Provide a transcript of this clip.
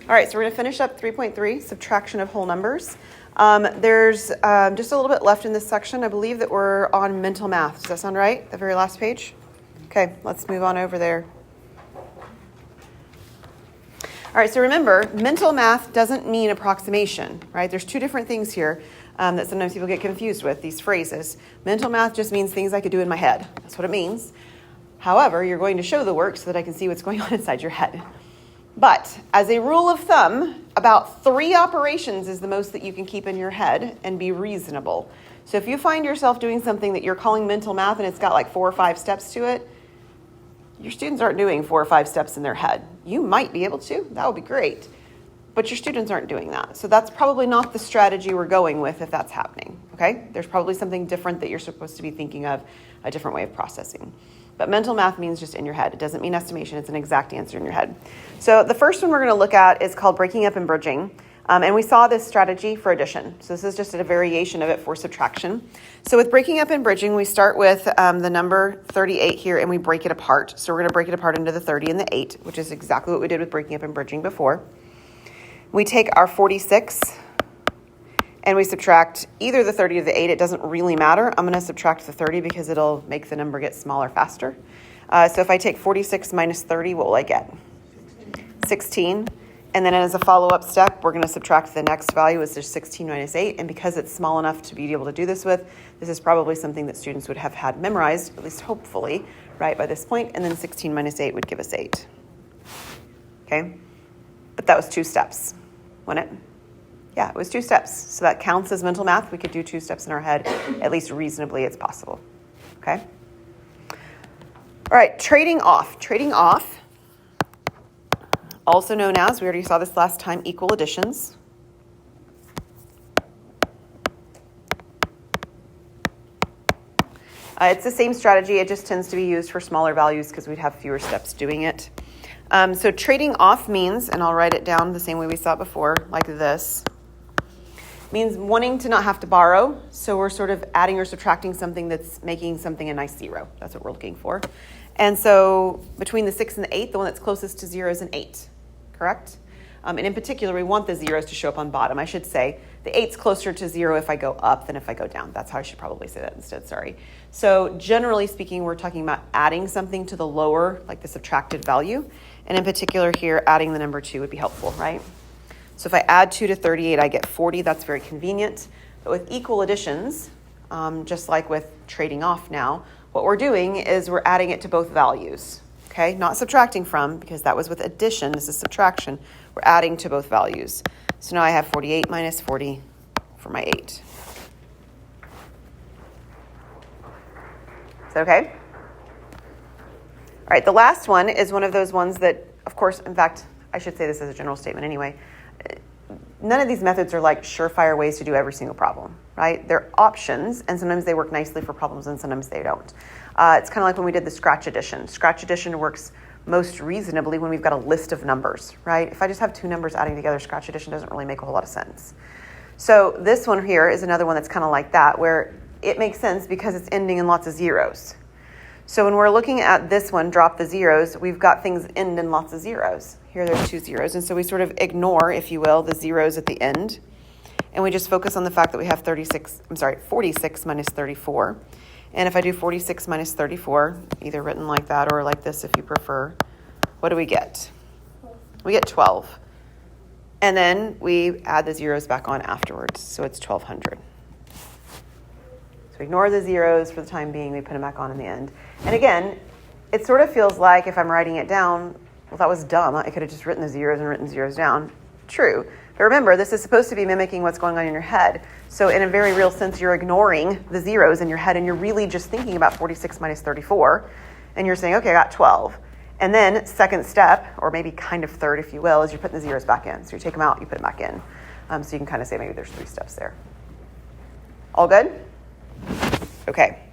All right, so we're going to finish up 3.3, subtraction of whole numbers. There's just a little bit left in this section. I believe that we're on mental math. Does that sound right? The very last page? Okay, let's move on over there. All right, so remember, mental math doesn't mean approximation, right? There's two different things here that sometimes people get confused with, these phrases. Mental math just means things I could do in my head. That's what it means. However, you're going to show the work so that I can see what's going on inside your head. But as a rule of thumb, about 3 operations is the most that you can keep in your head and be reasonable. So if you find yourself doing something that you're calling mental math and it's got like 4 or 5 steps to it, your students aren't doing 4 or 5 steps in their head. You might be able to. That would be great. But your students aren't doing that. So that's probably not the strategy we're going with if that's happening. Okay? There's probably something different that you're supposed to be thinking of, a different way of processing. But mental math means just in your head. It doesn't mean estimation. It's an exact answer in your head. So the first one we're going to look at is called breaking up and bridging. And we saw this strategy for addition. So this is just a variation of it for subtraction. So with breaking up and bridging, we start with the number 38 here and we break it apart. So we're going to break it apart into the 30 and the 8, which is exactly what we did with breaking up and bridging before. We take our 46 and we subtract either the 30 or the 8. It doesn't really matter. I'm going to subtract the 30 because it'll make the number get smaller faster. So if I take 46 minus 30, what will I get? 16. And then as a follow-up step, we're going to subtract the next value, which is 16 minus 8. And because it's small enough to be able to do this with, this is probably something that students would have had memorized, at least hopefully, right, by this point. And then 16 minus 8 would give us 8. Okay? But that was 2 steps, wasn't it? Yeah, it was 2 steps. So that counts as mental math. We could do 2 steps in our head, at least reasonably it's possible. Okay? All right, trading off. Trading off, also known as, we already saw this last time, equal additions. It's the same strategy. It just tends to be used for smaller values because we'd have fewer steps doing it. So trading off means, and I'll write it down the same way we saw it before, like this, means wanting to not have to borrow. So we're sort of adding or subtracting something that's making something a nice 0. That's what we're looking for. And so between the 6 and the 8, the one that's closest to 0 is an 8, correct? And in particular, we want the zeros to show up on bottom. I should say the 8's closer to 0 if I go up than if I go down. That's how I should probably say that instead, sorry. So generally speaking, we're talking about adding something to the lower, like the subtracted value. And in particular here, adding the number 2 would be helpful, right? So if I add 2 to 38, I get 40. That's very convenient. But with equal additions, just like with trading off now, what we're doing is we're adding it to both values, okay? Not subtracting from, because that was with addition. This is subtraction. We're adding to both values. So now I have 48 minus 40 for my 8. Is that okay? All right, the last one is one of those ones that, of course, in fact, I should say this as a general statement anyway. None of these methods are like surefire ways to do every single problem, right? They're options, and sometimes they work nicely for problems, and sometimes they don't. It's kind of like when we did the scratch addition. Scratch addition works most reasonably when we've got a list of numbers, right? If I just have 2 numbers adding together, scratch addition doesn't really make a whole lot of sense. So this one here is another one that's kind of like that, where it makes sense because it's ending in lots of zeros. So when we're looking at this one, drop the zeros, we've got things end in lots of zeros. Here there's 2 zeros. And so we sort of ignore, if you will, the zeros at the end. And we just focus on the fact that we have 46 minus 34. And if I do 46 minus 34, either written like that or like this if you prefer, what do we get? We get 12. And then we add the zeros back on afterwards. So it's 1200. So ignore the zeros for the time being. We put them back on in the end. And again, it sort of feels like if I'm writing it down, well, that was dumb. I could have just written the zeros and written zeros down. True. But remember, this is supposed to be mimicking what's going on in your head. So in a very real sense, you're ignoring the zeros in your head and you're really just thinking about 46 minus 34. And you're saying, okay, I got 12. And then second step, or maybe kind of third, if you will, is you're putting the zeros back in. So you take them out, you put them back in. So you can kind of say maybe there's 3 steps there. All good? Okay.